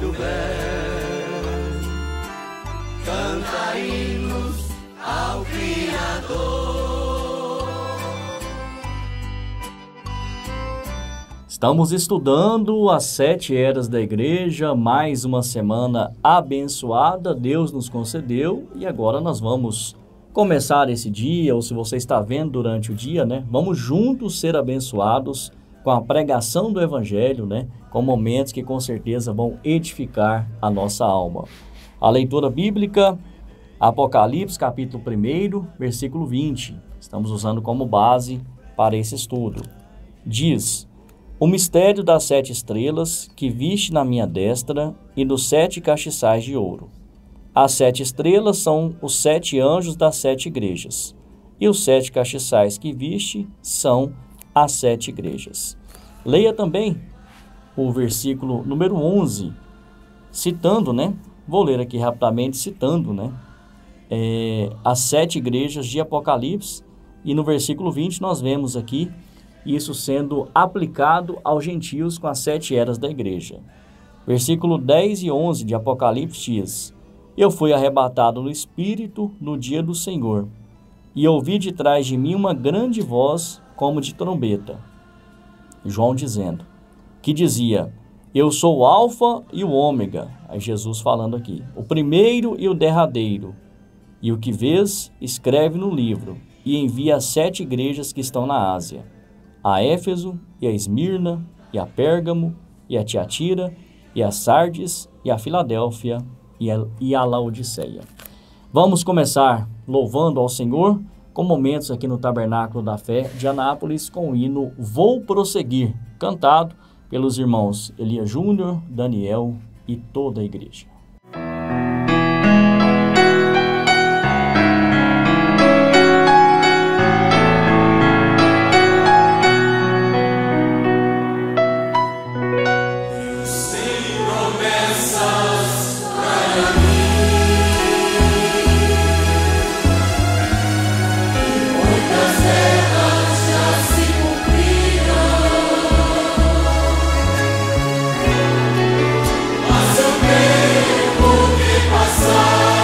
do bem, canta hinos ao Criador. Estamos estudando as 7 eras da igreja, mais uma semana abençoada, Deus nos concedeu, e agora nós vamos começar esse dia, ou se você está vendo durante o dia, né? Vamos juntos ser abençoados com a pregação do Evangelho, né? Com momentos que com certeza vão edificar a nossa alma. A leitura bíblica, Apocalipse, capítulo 1, versículo 20. Estamos usando como base para esse estudo. Diz: o mistério das 7 estrelas que viste na minha destra e dos 7 castiçais de ouro. As 7 estrelas são os 7 anjos das 7 igrejas, e os 7 castiçais que viste são as 7 igrejas. Leia também o versículo número 11, citando, né? Vou ler aqui rapidamente, citando, né? As 7 igrejas de Apocalipse, e no versículo 20 nós vemos aqui isso sendo aplicado aos gentios com as 7 eras da igreja. Versículo 10 e 11 de Apocalipse diz: eu fui arrebatado no Espírito no dia do Senhor, e ouvi de trás de mim uma grande voz como de trombeta. João dizendo, que dizia: eu sou o Alfa e o Ômega. Aí Jesus falando aqui, o primeiro e o derradeiro. E o que vês, escreve no livro, e envia às 7 igrejas que estão na Ásia, a Éfeso, e a Esmirna, e a Pérgamo, e a Tiatira, e a Sardes, e a Filadélfia, e a Laodiceia. Vamos começar louvando ao Senhor com momentos aqui no Tabernáculo da Fé de Anápolis com o hino Vou Prosseguir, cantado pelos irmãos Elias Júnior, Daniel e toda a igreja. fazer.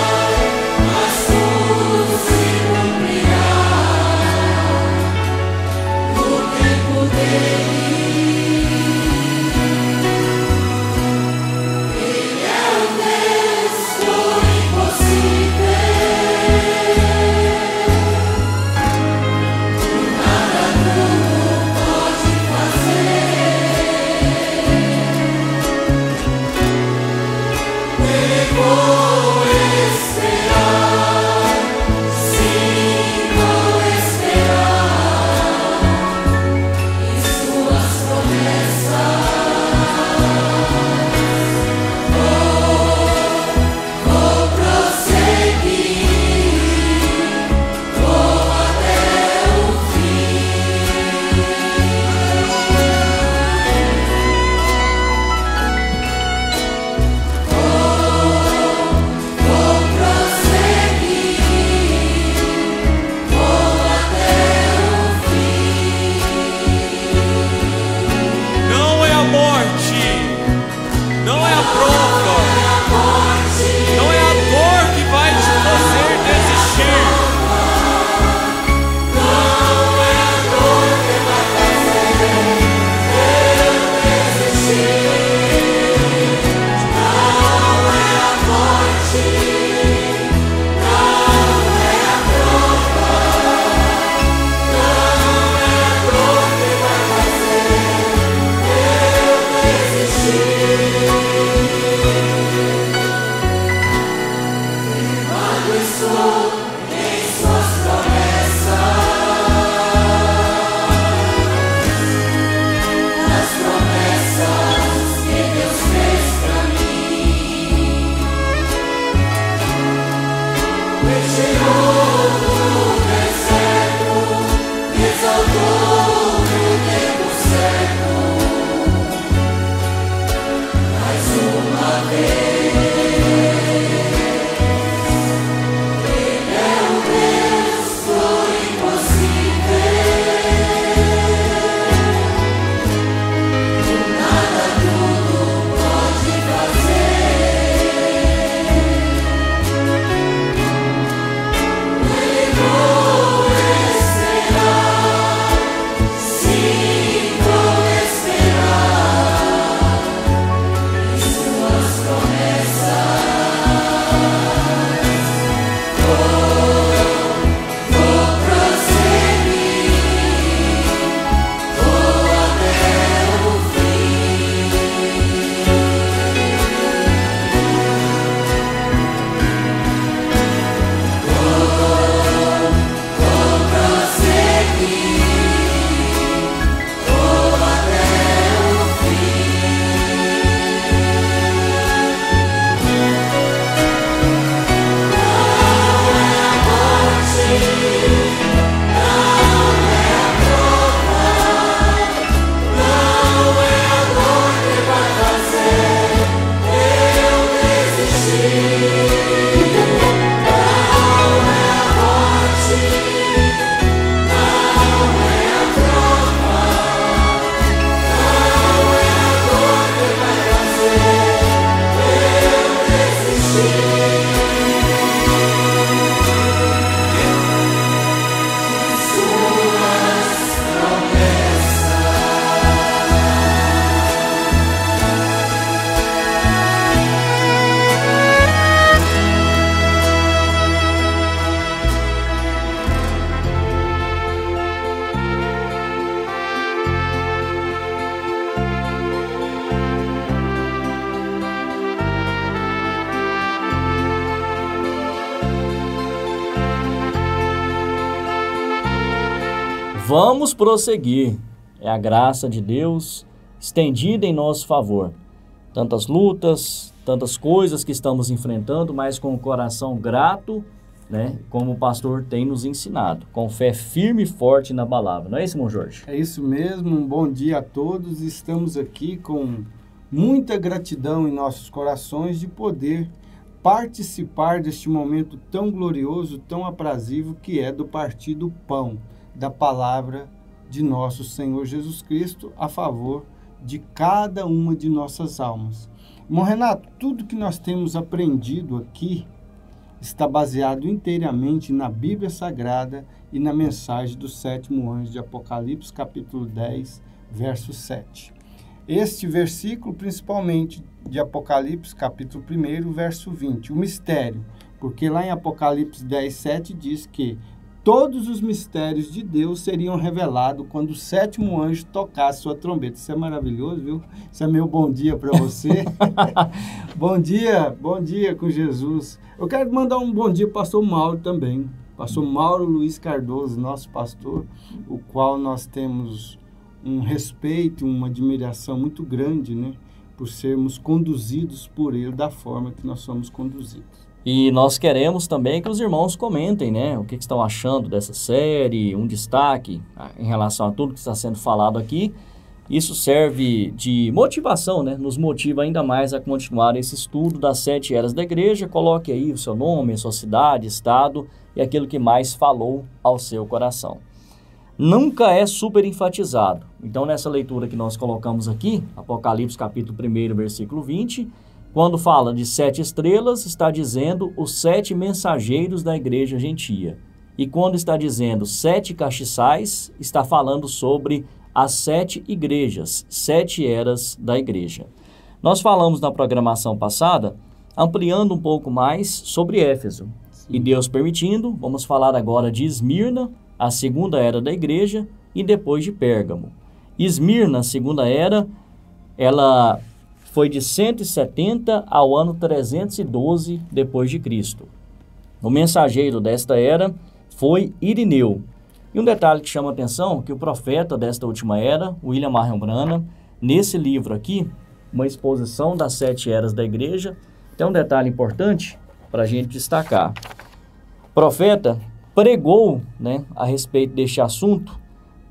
vamos prosseguir. É a graça de Deus estendida em nosso favor. Tantas lutas, tantas coisas que estamos enfrentando, mas com o coração grato, né, como o pastor tem nos ensinado, com fé firme e forte na palavra. Não é isso, irmão Jorge? É isso mesmo, um bom dia a todos. Estamos aqui com muita gratidão em nossos corações de poder participar deste momento tão glorioso, tão aprazível que é do partir do pão, da palavra de nosso Senhor Jesus Cristo a favor de cada uma de nossas almas. Irmão Renato, tudo que nós temos aprendido aqui está baseado inteiramente na Bíblia Sagrada e na mensagem do 7º anjo de Apocalipse, capítulo 10, verso 7. Este versículo, principalmente de Apocalipse, capítulo 1, verso 20, o mistério, porque lá em Apocalipse 10, 7 diz que todos os mistérios de Deus seriam revelados quando o 7º anjo tocasse sua trombeta. Isso é maravilhoso, viu? Isso é meu bom dia para você. Bom dia com Jesus. Eu quero mandar um bom dia para o pastor Mauro também. Pastor Mauro Luiz Cardoso, nosso pastor, o qual nós temos um respeito, uma admiração muito grande, né? Por sermos conduzidos por ele da forma que nós somos conduzidos. E nós queremos também que os irmãos comentem, né, o que estão achando dessa série, um destaque em relação a tudo que está sendo falado aqui. Isso serve de motivação, né, nos motiva ainda mais a continuar esse estudo das 7 eras da igreja. Coloque aí o seu nome, a sua cidade, estado e aquilo que mais falou ao seu coração. Nunca é super enfatizado. Então, nessa leitura que nós colocamos aqui, Apocalipse capítulo 1, versículo 20... quando fala de 7 estrelas, está dizendo os 7 mensageiros da igreja gentia. E quando está dizendo 7 castiçais, está falando sobre as 7 igrejas, 7 eras da igreja. Nós falamos na programação passada, ampliando um pouco mais sobre Éfeso. Sim. E Deus permitindo, vamos falar agora de Esmirna, a 2ª era da igreja, e depois de Pérgamo. Esmirna, a 2ª era, ela foi de 170 ao ano 312 depois de Cristo. O mensageiro desta era foi Irineu. E um detalhe que chama a atenção, que o profeta desta última era, William Marion Branham, nesse livro aqui, uma exposição das 7 eras da igreja, tem um detalhe importante para a gente destacar. O profeta pregou, né, a respeito deste assunto,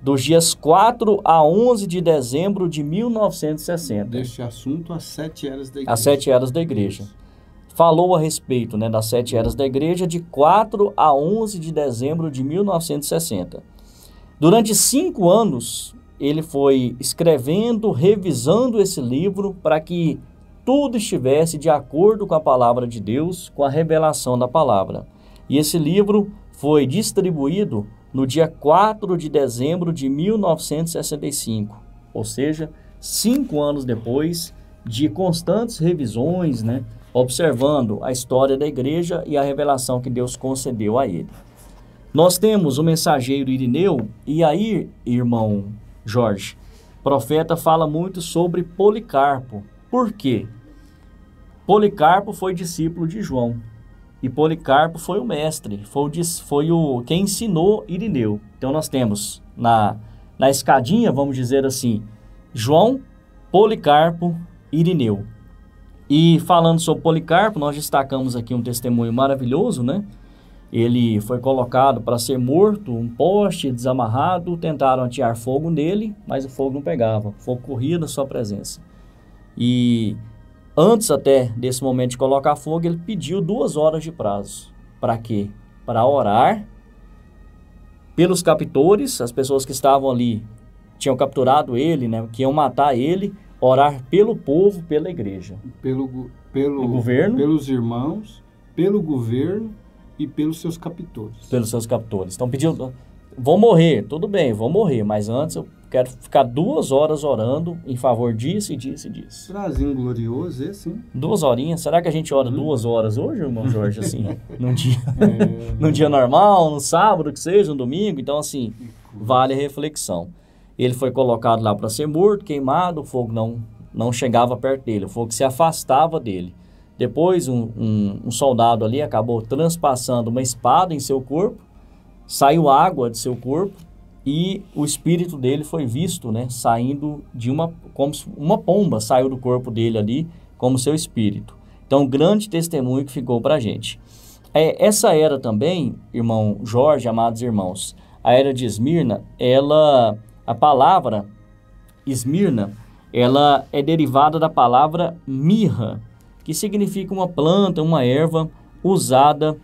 dos dias 4 a 11 de dezembro de 1960. Deste assunto, as 7 eras da igreja. As 7 eras da igreja. Falou a respeito, né, das 7 eras da igreja de 4 a 11 de dezembro de 1960. Durante 5 anos, ele foi escrevendo, revisando esse livro para que tudo estivesse de acordo com a palavra de Deus, com a revelação da palavra. E esse livro foi distribuído no dia 4 de dezembro de 1965, ou seja, 5 anos depois de constantes revisões, né, observando a história da igreja e a revelação que Deus concedeu a ele. Nós temos o mensageiro Irineu, e aí, irmão Jorge, o profeta fala muito sobre Policarpo. Por quê? Policarpo foi discípulo de João. E Policarpo foi o mestre, foi quem ensinou Irineu. Então nós temos na escadinha, vamos dizer assim, João, Policarpo, Irineu. E falando sobre Policarpo, nós destacamos aqui um testemunho maravilhoso, né? Ele foi colocado para ser morto, um poste desamarrado, tentaram atear fogo nele, mas o fogo não pegava, o fogo corria na sua presença. E antes até desse momento de colocar fogo, ele pediu 2 horas de prazo. Para quê? Para orar pelos captores, as pessoas que estavam ali, tinham capturado ele, né, que iam matar ele, orar pelo povo, pela igreja. Pelo governo, pelos irmãos, pelo governo e pelos seus captores. Pelos seus captores. Então pediu, vou morrer, tudo bem, vou morrer, mas antes eu quero ficar 2 horas orando em favor disso e disso e disso. Prazinho glorioso esse, hein? 2 horinhas. Será que a gente ora 2 horas hoje, irmão Jorge, assim, num dia normal, no sábado, que seja, no domingo? Então, assim, vale a reflexão. Ele foi colocado lá para ser morto, queimado, o fogo não chegava perto dele, o fogo se afastava dele. Depois, um soldado ali acabou transpassando uma espada em seu corpo, saiu água de seu corpo, e o espírito dele foi visto, né, saindo de como se uma pomba saiu do corpo dele ali, como seu espírito. Então, grande testemunho que ficou para a gente. Essa era também, irmão Jorge, amados irmãos, a era de Esmirna, a palavra Esmirna, ela é derivada da palavra mirra, que significa uma planta, uma erva usada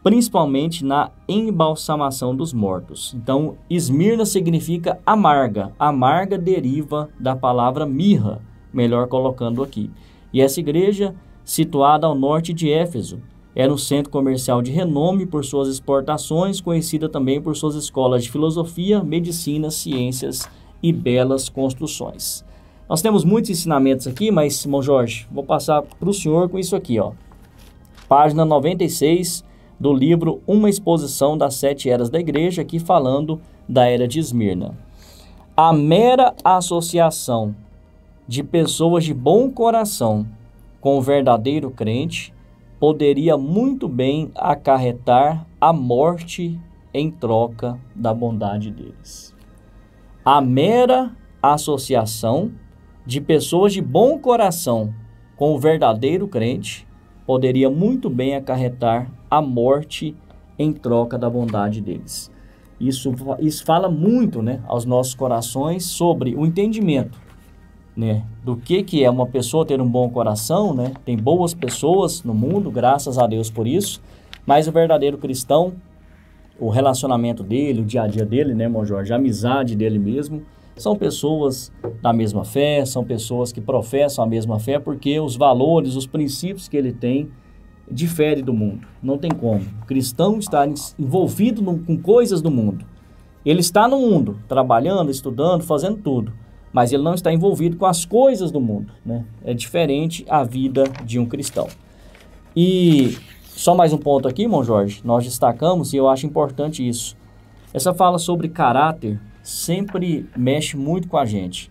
principalmente na embalsamação dos mortos. Então, Esmirna significa amarga. Amarga deriva da palavra mirra, melhor colocando aqui. E essa igreja, situada ao norte de Éfeso, era um centro comercial de renome por suas exportações, conhecida também por suas escolas de filosofia, medicina, ciências e belas construções. Nós temos muitos ensinamentos aqui, mas, irmão Jorge, vou passar para o senhor com isso aqui, ó. Página 96 do livro Uma Exposição das 7 Eras da Igreja, aqui falando da Era de Esmirna. A mera associação de pessoas de bom coração com o verdadeiro crente poderia muito bem acarretar a morte em troca da bondade deles. A mera associação de pessoas de bom coração com o verdadeiro crente poderia muito bem acarretar a morte em troca da bondade deles. Isso fala muito, né, aos nossos corações sobre o entendimento, né, do que é uma pessoa ter um bom coração, né? Tem boas pessoas no mundo, graças a Deus por isso, mas o verdadeiro cristão, o relacionamento dele, o dia a dia dele, né, irmão Jorge, a amizade dele mesmo, são pessoas da mesma fé, são pessoas que professam a mesma fé, porque os valores, os princípios que ele tem diferem do mundo. Não tem como. O cristão está envolvido com coisas do mundo. Ele está no mundo, trabalhando, estudando, fazendo tudo, mas ele não está envolvido com as coisas do mundo, né? É diferente a vida de um cristão. E só mais um ponto aqui, irmão Jorge, nós destacamos, e eu acho importante isso. Essa fala sobre caráter sempre mexe muito com a gente.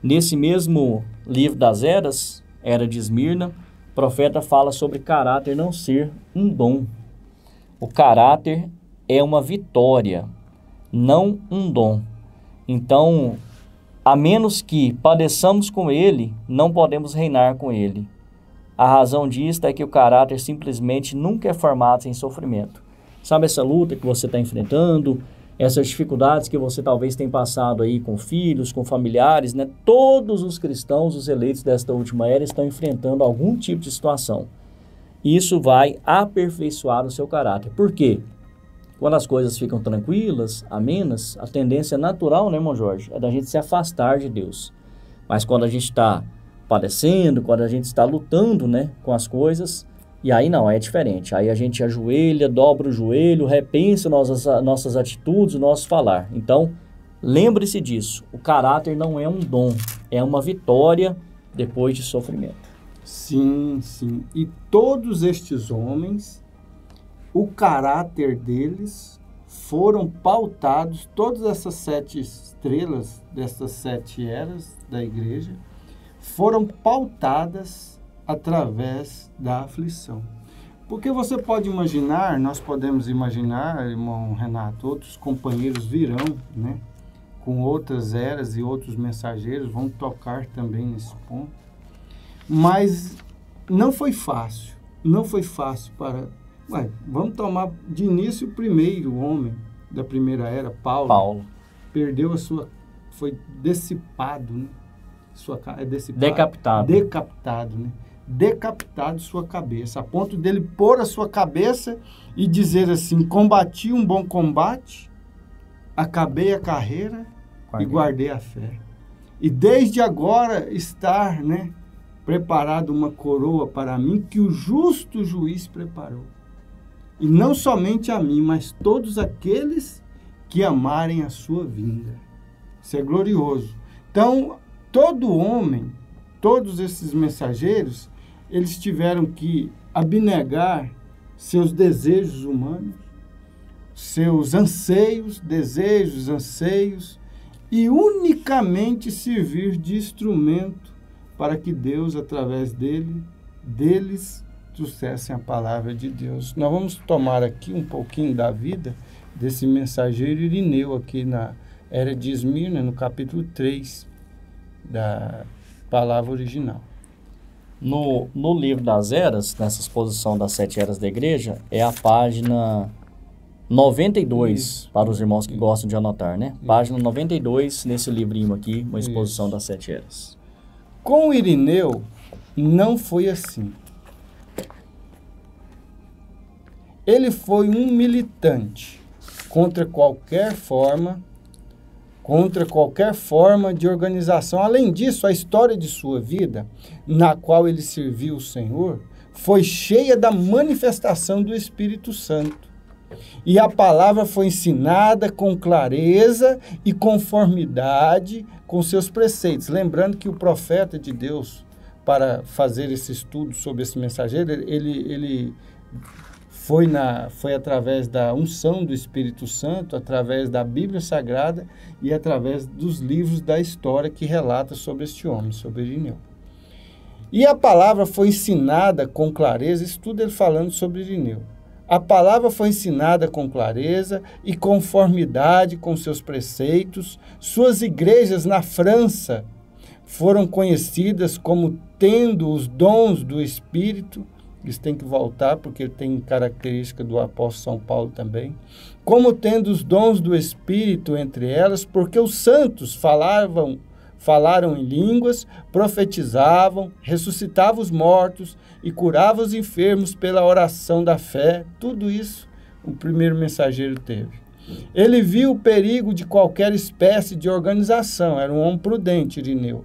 Nesse mesmo livro das eras, Era de Esmirna, o profeta fala sobre caráter não ser um dom. O caráter é uma vitória, não um dom. Então, a menos que padeçamos com ele, não podemos reinar com ele. A razão disto é que o caráter simplesmente nunca é formado sem sofrimento. Sabe essa luta que você está enfrentando, essas dificuldades que você talvez tenha passado aí com filhos, com familiares, né? Todos os cristãos, os eleitos desta última era, estão enfrentando algum tipo de situação. Isso vai aperfeiçoar o seu caráter. Por quê? Quando as coisas ficam tranquilas, amenas, a tendência natural, né, irmão Jorge, é da gente se afastar de Deus. Mas quando a gente está padecendo, quando a gente está lutando, né, com as coisas, e aí não, aí é diferente. Aí a gente ajoelha, dobra o joelho, repensa nossas atitudes, o nosso falar. Então, lembre-se disso. O caráter não é um dom, é uma vitória depois de sofrimento. Sim, sim. E todos estes homens, o caráter deles foram pautados, todas essas 7 estrelas dessas 7 eras da igreja, foram pautadas através da aflição. Porque você pode imaginar, nós podemos imaginar, irmão Renato, outros companheiros virão, né, com outras eras e outros mensageiros vão tocar também nesse ponto. Mas não foi fácil para... vamos tomar de início o primeiro homem da primeira era, Paulo. Perdeu a sua... foi dissipado, né? Decapitado, né? Decapitado sua cabeça, a ponto dele pôr a sua cabeça e dizer assim: combati um bom combate, acabei a carreira e guardei a fé. E desde agora estar, né, preparado uma coroa para mim, que o justo juiz preparou. E não somente a mim, mas todos aqueles que amarem a sua vinda. Isso é glorioso. Então, todo homem, todos esses mensageiros, eles tiveram que abnegar seus desejos humanos, seus anseios, desejos, anseios, e unicamente servir de instrumento para que Deus, através deles, trouxessem a palavra de Deus. Nós vamos tomar aqui um pouquinho da vida desse mensageiro Irineu aqui era de Esmirna, no capítulo 3 da palavra original. No livro das eras, nessa exposição das 7 eras da igreja, é a página 92, isso, para os irmãos que gostam de anotar, né? Isso. Página 92, nesse livrinho aqui, uma exposição das 7 eras. Com Irineu, não foi assim. Ele foi um militante contra qualquer forma de organização. Além disso, a história de sua vida, na qual ele serviu o Senhor, foi cheia da manifestação do Espírito Santo. E a palavra foi ensinada com clareza e conformidade com seus preceitos. Lembrando que o profeta de Deus, para fazer esse estudo sobre esse mensageiro, ele foi através da unção do Espírito Santo, através da Bíblia Sagrada e através dos livros da história que relata sobre este homem, sobre Irineu. E a palavra foi ensinada com clareza, isso tudo ele falando sobre Irineu. A palavra foi ensinada com clareza e conformidade com seus preceitos. Suas igrejas na França foram conhecidas como tendo os dons do Espírito. Isso tem que voltar, porque tem característica do apóstolo São Paulo também. Como tendo os dons do Espírito entre elas, porque os santos falaram em línguas, profetizavam, ressuscitavam os mortos e curavam os enfermos pela oração da fé. Tudo isso o primeiro mensageiro teve. Ele viu o perigo de qualquer espécie de organização. Era um homem prudente, Irineu.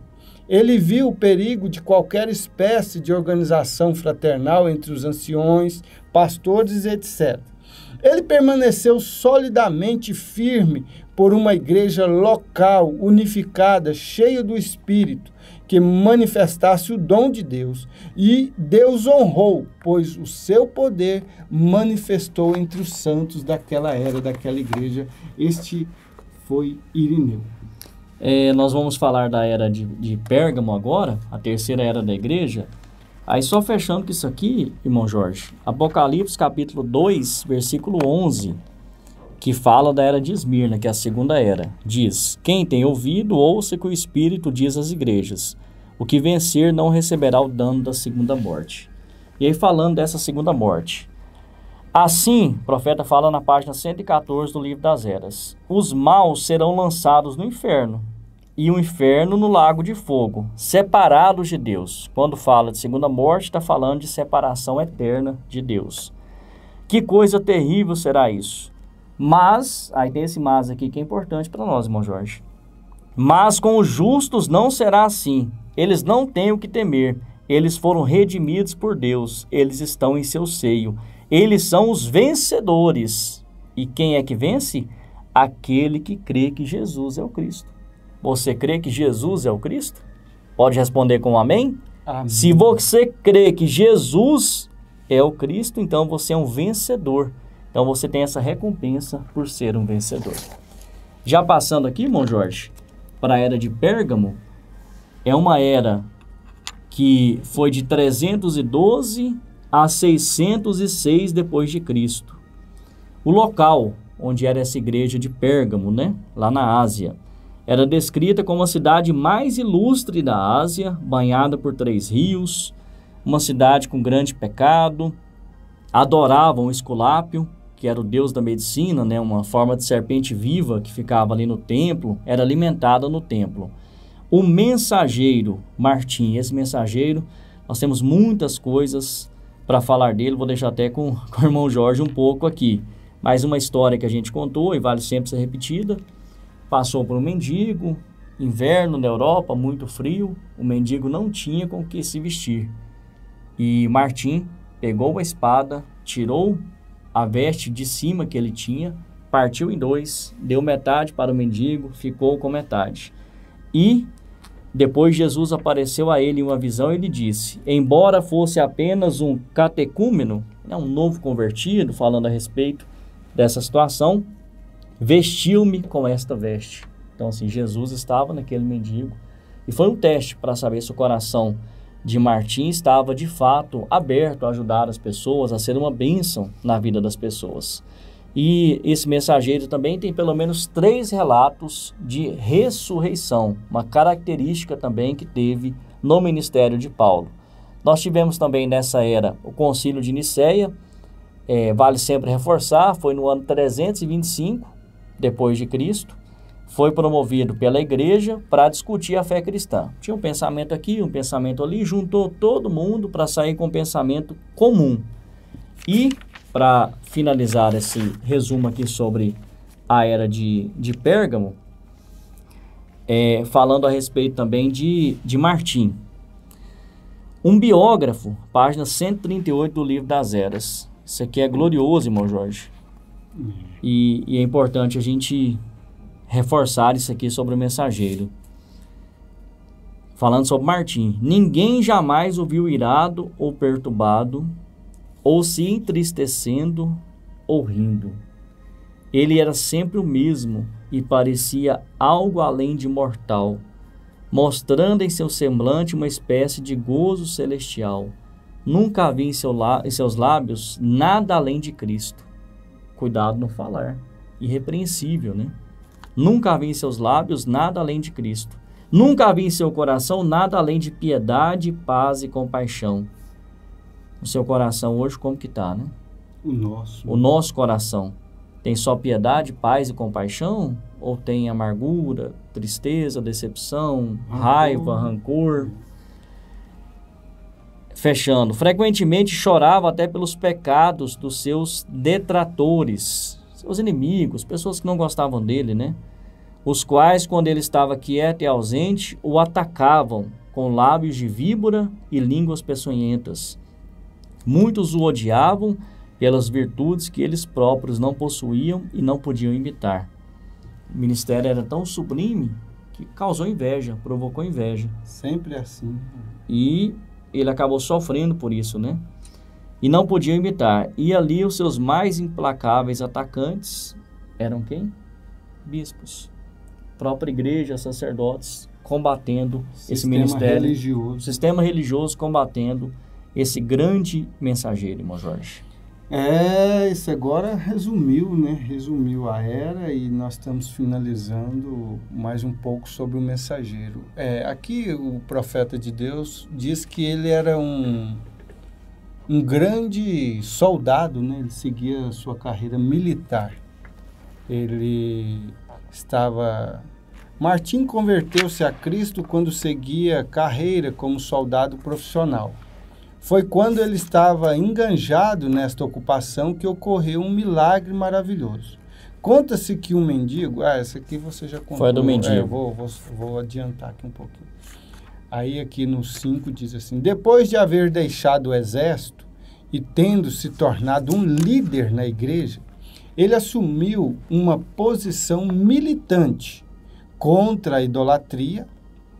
Ele viu o perigo de qualquer espécie de organização fraternal entre os anciões, pastores, etc. Ele permaneceu solidamente firme por uma igreja local, unificada, cheia do Espírito, que manifestasse o dom de Deus. E Deus honrou, pois o seu poder manifestou entre os santos daquela era, daquela igreja. Este foi Irineu. Nós vamos falar da era de Pérgamo agora, a terceira era da igreja. Aí só fechando com isso aqui, irmão Jorge, Apocalipse capítulo 2, versículo 11, que fala da era de Esmirna, que é a segunda era. Diz: quem tem ouvido, ouça que o Espírito diz às igrejas. O que vencer não receberá o dano da segunda morte. E aí falando dessa segunda morte. Assim, o profeta fala na página 114 do livro das eras. Os maus serão lançados no inferno, e o inferno no lago de fogo, separados de Deus. Quando fala de segunda morte, está falando de separação eterna de Deus. Que coisa terrível será isso. Mas, aí tem esse mas aqui que é importante para nós, irmão Jorge. Mas com os justos não será assim. Eles não têm o que temer. Eles foram redimidos por Deus. Eles estão em seu seio. Eles são os vencedores. E quem é que vence? Aquele que crê que Jesus é o Cristo. Você crê que Jesus é o Cristo? Pode responder com um amém? Amém. Se você crê que Jesus é o Cristo, então você é um vencedor. Então você tem essa recompensa por ser um vencedor. Já passando aqui, irmão Jorge, para a era de Pérgamo, é uma era que foi de 312 a 606 depois de Cristo. O local onde era essa igreja de Pérgamo, né, lá na Ásia, era descrita como a cidade mais ilustre da Ásia, banhada por 3 rios, uma cidade com grande pecado. Adoravam o Esculápio, que era o deus da medicina, né, uma forma de serpente viva que ficava ali no templo, era alimentada no templo. O mensageiro Martim, esse mensageiro, nós temos muitas coisas para falar dele, vou deixar até com o irmão Jorge um pouco aqui. Mais uma história que a gente contou e vale sempre ser repetida. Passou por um mendigo, inverno na Europa, muito frio, o mendigo não tinha com o que se vestir. E Martim pegou a espada, tirou a veste de cima que ele tinha, partiu em 2, deu metade para o mendigo, ficou com metade. E depois Jesus apareceu a ele em uma visão e ele disse, embora fosse apenas um catecúmeno, um novo convertido, falando a respeito dessa situação, vestiu-me com esta veste. Então assim, Jesus estava naquele mendigo e foi um teste para saber se o coração de Martim estava de fato aberto a ajudar as pessoas, a ser uma bênção na vida das pessoas. E esse mensageiro também tem pelo menos 3 relatos de ressurreição, uma característica também que teve no ministério de Paulo. Nós tivemos também nessa era o Concílio de Nicéia, vale sempre reforçar, foi no ano 325 depois de Cristo, foi promovido pela igreja para discutir a fé cristã. Tinha um pensamento aqui, um pensamento ali, juntou todo mundo para sair com um pensamento comum. E, para finalizar esse resumo aqui sobre a era de Pérgamo, falando a respeito também de Martim. Um biógrafo, página 138 do Livro das Eras. Isso aqui é glorioso, irmão Jorge. E é importante a gente reforçar isso aqui sobre o mensageiro. Falando sobre Martim. Ninguém jamais o viu irado ou perturbado, ou se entristecendo ou rindo. Ele era sempre o mesmo e parecia algo além de mortal, mostrando em seu semblante uma espécie de gozo celestial. Nunca havia em seus lábios nada além de Cristo. Cuidado no falar. Irrepreensível, né? Nunca havia em seus lábios nada além de Cristo. Nunca havia em seu coração nada além de piedade, paz e compaixão. O seu coração hoje como que está, né? O nosso coração. Tem só piedade, paz e compaixão? Ou tem amargura, tristeza, decepção, raiva, rancor? Fechando. Frequentemente chorava até pelos pecados dos seus detratores, seus inimigos, pessoas que não gostavam dele, né? Os quais, quando ele estava quieto e ausente, o atacavam com lábios de víbora e línguas peçonhentas. Muitos o odiavam pelas virtudes que eles próprios não possuíam e não podiam imitar. O ministério era tão sublime que causou inveja, provocou inveja. Sempre assim. E ele acabou sofrendo por isso, né? E não podia imitar. E ali os seus mais implacáveis atacantes eram quem? Bispos. Própria igreja, sacerdotes, combatendo esse ministério. Sistema religioso combatendo esse grande mensageiro, irmão Jorge. Isso agora resumiu, né? Resumiu a era e nós estamos finalizando mais um pouco sobre o mensageiro. Aqui o profeta de Deus diz que ele era um grande soldado, né? Ele seguia a sua carreira militar. Martim converteu-se a Cristo quando seguia carreira como soldado profissional. Foi quando ele estava enganjado nesta ocupação que ocorreu um milagre maravilhoso. Conta-se que um mendigo... essa aqui você já contou. Foi do mendigo. Vou adiantar aqui um pouquinho. Aí aqui no 5 diz assim: depois de haver deixado o exército e tendo se tornado um líder na igreja, ele assumiu uma posição militante contra a idolatria.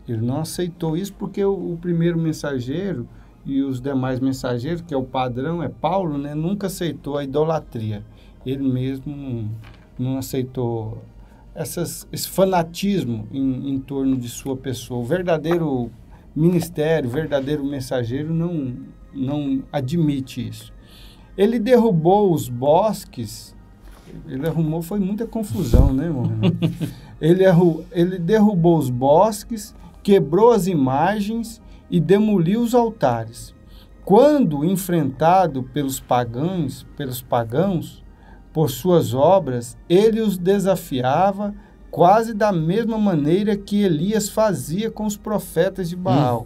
Ele não aceitou isso porque o primeiro mensageiro e os demais mensageiros, que é o padrão, é Paulo, né, nunca aceitou a idolatria. Ele mesmo não aceitou esse fanatismo em torno de sua pessoa. O verdadeiro ministério, o verdadeiro mensageiro não admite isso. Ele derrubou os bosques. Foi muita confusão, né, irmão? Ele derrubou os bosques, quebrou as imagens e demoliu os altares. Quando enfrentado pelos pagãos, por suas obras, ele os desafiava quase da mesma maneira que Elias fazia com os profetas de Baal.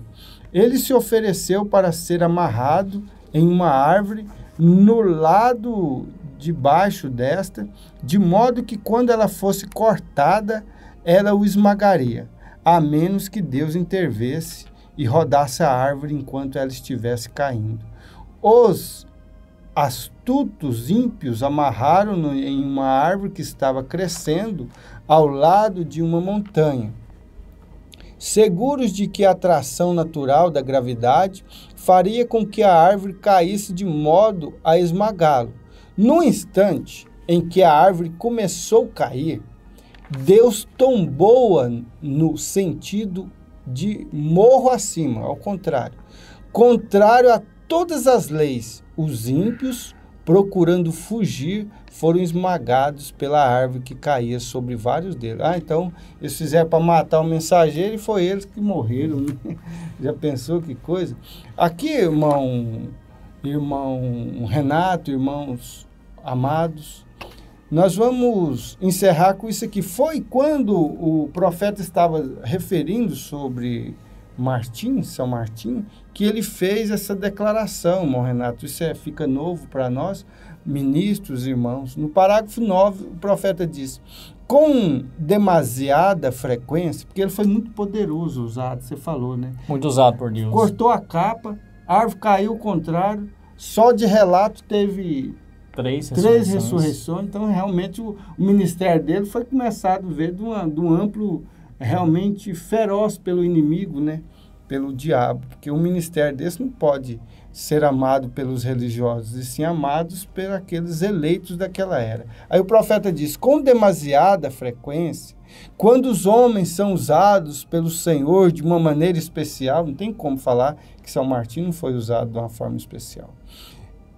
Ele se ofereceu para ser amarrado em uma árvore no lado de baixo desta, de modo que quando ela fosse cortada, ela o esmagaria, a menos que Deus intervesse e rodasse a árvore enquanto ela estivesse caindo. Os astutos ímpios amarraram-no em uma árvore que estava crescendo ao lado de uma montanha, seguros de que a atração natural da gravidade faria com que a árvore caísse de modo a esmagá-lo. No instante em que a árvore começou a cair, Deus tombou-a no sentido de morro acima, ao contrário. Contrário a todas as leis, os ímpios procurando fugir, foram esmagados pela árvore que caía sobre vários deles. Então, eles fizeram para matar o mensageiro e foi eles que morreram, né? Já pensou que coisa? Aqui, irmão Renato, irmãos amados, nós vamos encerrar com isso aqui. Foi quando o profeta estava referindo sobre São Martim, que ele fez essa declaração, irmão Renato. Isso fica novo para nós, ministros, irmãos. No parágrafo 9, o profeta diz: com demasiada frequência, porque ele foi muito poderoso usado, você falou, né? Muito usado por Deus. Cortou a capa, a árvore caiu ao contrário, só de relato teve três ressurreições. Então, realmente, o ministério dele foi começado a ver de um amplo, realmente feroz pelo inimigo, né? Pelo diabo. Porque um ministério desse não pode ser amado pelos religiosos, e sim amados por aqueles eleitos daquela era. Aí o profeta diz: com demasiada frequência, quando os homens são usados pelo Senhor de uma maneira especial, não tem como falar que São Martim não foi usado de uma forma especial.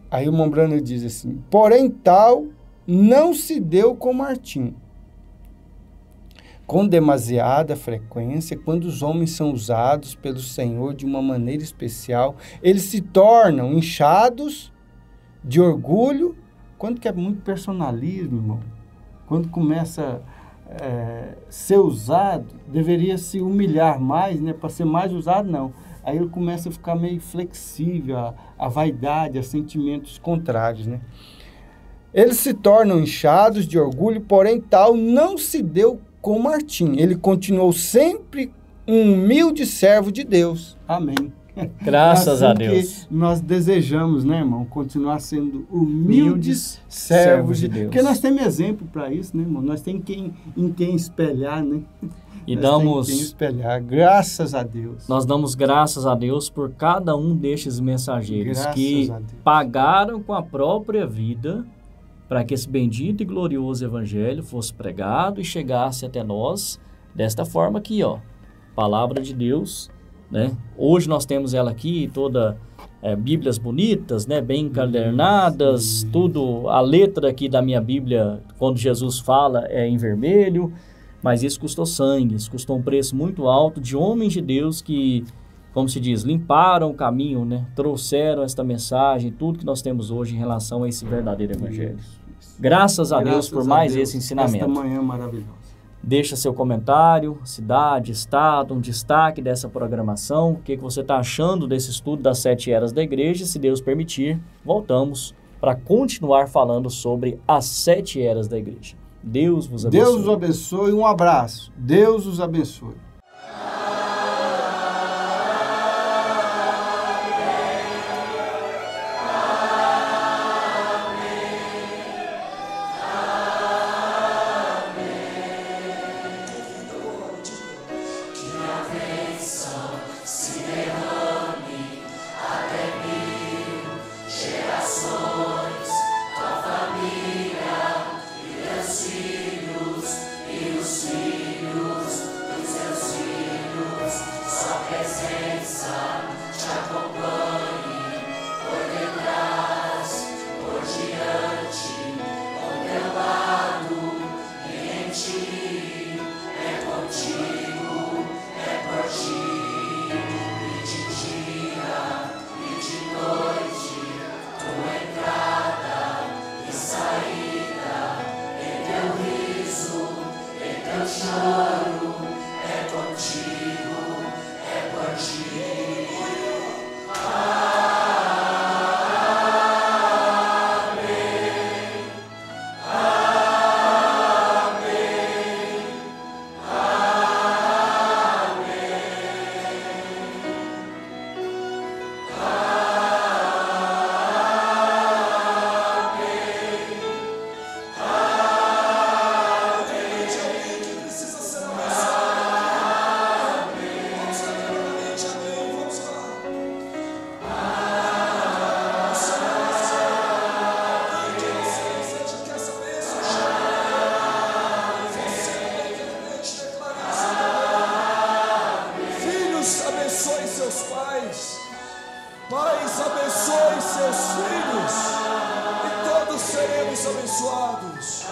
Aí o Mombrano diz assim: porém tal não se deu com Martim. Com demasiada frequência, quando os homens são usados pelo Senhor de uma maneira especial, eles se tornam inchados de orgulho. Quando que é muito personalismo, irmão? Quando começa a ser usado, deveria se humilhar mais, né? Para ser mais usado, não. Aí ele começa a ficar meio flexível, a vaidade, a sentimentos contrários, né? Eles se tornam inchados de orgulho, porém tal não se deu com Martim. Ele continuou sempre um humilde servo de Deus. Amém. Graças a Deus. Que nós desejamos, né, irmão? Continuar sendo humildes servos de Deus. Porque nós temos exemplo para isso, né, irmão? Nós temos em quem espelhar, né? E damos, quem espelhar. Graças a Deus. Nós damos graças a Deus por cada um destes mensageiros que pagaram com a própria vida para que esse bendito e glorioso evangelho fosse pregado e chegasse até nós desta forma aqui, ó. Palavra de Deus, né? Hoje nós temos ela aqui, toda bíblias bonitas, né? Bem encadernadas, tudo, a letra aqui da minha Bíblia, quando Jesus fala, é em vermelho, mas isso custou sangue, isso custou um preço muito alto de homens de Deus que, como se diz, limparam o caminho, né? Trouxeram esta mensagem, tudo que nós temos hoje em relação a esse verdadeiro evangelho. Graças a Deus por mais esse ensinamento. Esta manhã maravilhosa. Deixa seu comentário, cidade, estado, um destaque dessa programação, o que você está achando desse estudo das 7 eras da igreja. Se Deus permitir, voltamos para continuar falando sobre as 7 eras da igreja. Deus vos abençoe. Deus os abençoe, um abraço. Deus os abençoe. Pais, abençoe seus filhos. Somos abençoados.